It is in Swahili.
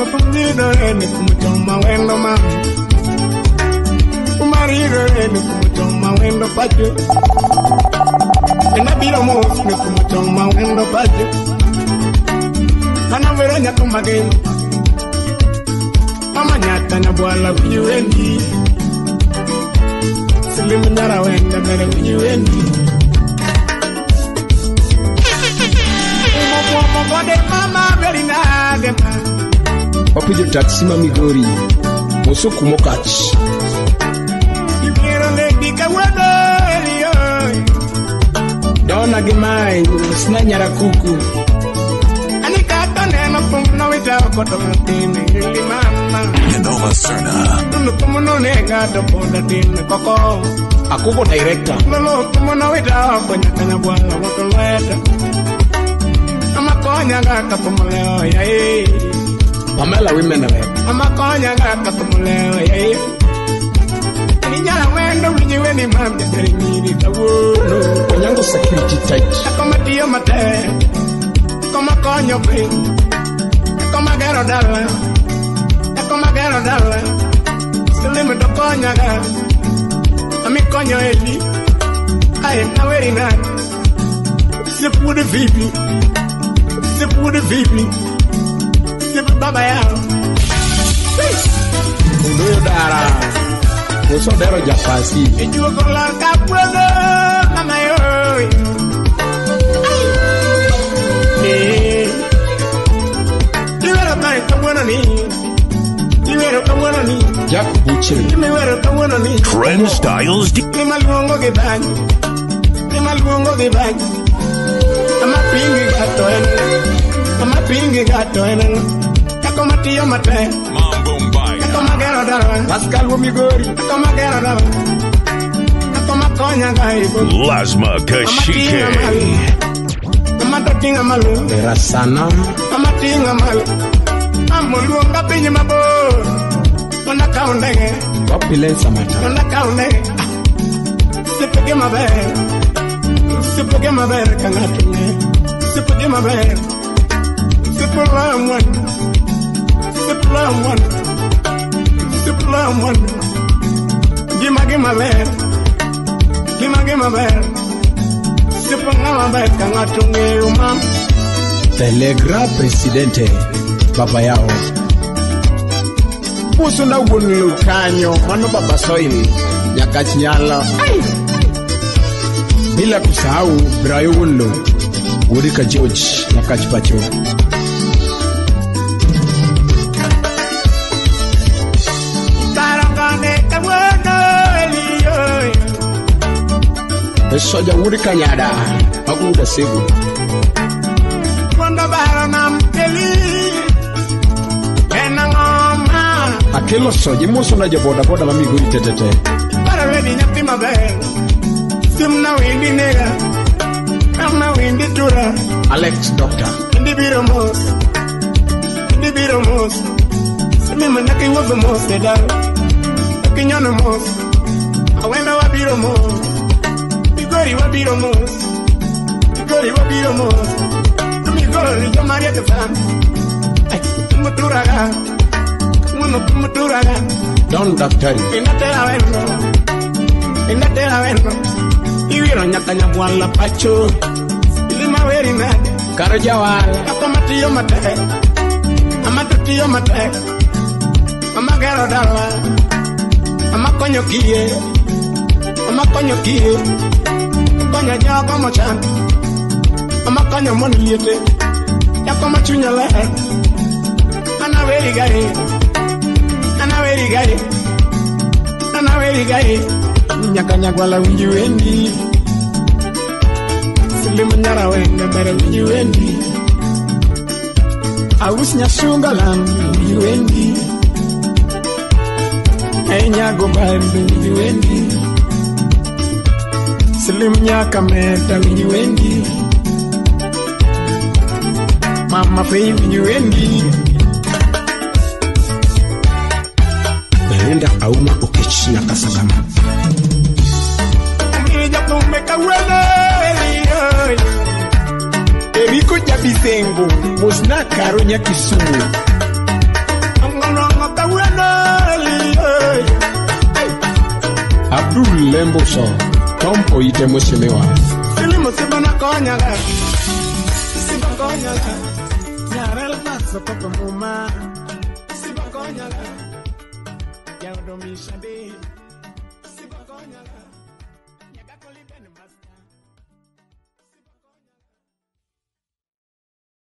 Umapumnido ene kumutoma wendo mam. Umarido ene kumutoma wendo pacho. Enabiro mos ne kumutoma wendo pacho. Anavera nyakumageni. Mama nyata nyabwala vijuendi. Silimu nyara wenda mere vijuendi. Mama very nade. Wapijo taksima Migori. Moso kumokach. Ibiro lady kawado elio. Dona gemai sina nyara kuku. Neno pumno wita koto matine ili mama Yenova Serna Nunu pumno nega do ponda tine koko Akuko director Nunu pumno wita konya kanya buala wako weta Ama konya gaka pumuleo ya ee Pamela women rep Ama konya gaka pumuleo ya ee Ninyala wendo wijiweni mamde Dari miri tawuno Konyango security tight Akoma tiyo mate Akoma konyo pe Akoma gero dala Akoma gero dala Silimu do konya ga Ami konyo eli I am now very nice Sip with the VP Sip with the VP Sip baba yao Udo dara Moso dero japasi Ejuwa kola kapuelo Mama yo Libero kai kabueno ni Libero kabueno ni Jack Butcher Libero kabueno ni Trend Styles Lima luongo ke banyi Lima luongo ke banyi Ama pingi gato ene Ama pingi gato ene Kako matiyo mate Mambo Mbaya Kako magero dala Pascal wo Migori Kako magero dala Kako makonya gaibo Lasma Kashike Ama tinga malu Terasana Ama tinga malu Amo luonga pinyi mabor Wanda kaundege Wapilensa mata Wanda kaundege Sipege maber Sipege maber kangatunge Sipege maber Sipula mwan Sipula mwan Sipula mwan Gima ber Gima ber Sipula maber kangatunge umam Telegra presidente Baba yao Puso na wunlu kanyo Mano baba soili Nyakach nyala Bila kusahau Brayo wunlu Urika George Nyakach pacho Tarangane kabueno eliyo Soja Urika nyada Maguda segu Wanda bara namteli Enangoma Akelo soja Moso na jaboda boda Mamigori tetete Para wedi nyati maber Simna windi nega Kamna windi tura Alex Doctor Indi biro mos Simi manaki wazo mos Edaro Kinyono mos Awenda wabiro mos Igori wabiro mos Amigori yo Maria Kefan Muturaga Don Daktari Inatera wendo Iwiro nyakanya buala pacho Ilima weri nade Karo Jawara Akomatiyo mate Amatutiyo mate Amagero dala Amakonyo kie Konyo jogo mochan Amakonyo moni liete Yako machunya lehe Anaweri gai Nyakanya gwala winji wendi Silimu nyara wenda mere winji wendi Awus nyasunga lam winji wendi Nyago bari winji wendi Silimu nyaka meta winji wendi Mama fei winji wendi Belinda Auma Okech Nyakasagama Mija kumeka wele Eriko Jabisengo Mosna Karo Nyakisumu Abdul Lemboso, Tompo ite moselewa. Silimo sibana konyaga. Sibana konyaga. Yarel paso papa muma. Sibana konyaga. Yadomi shade.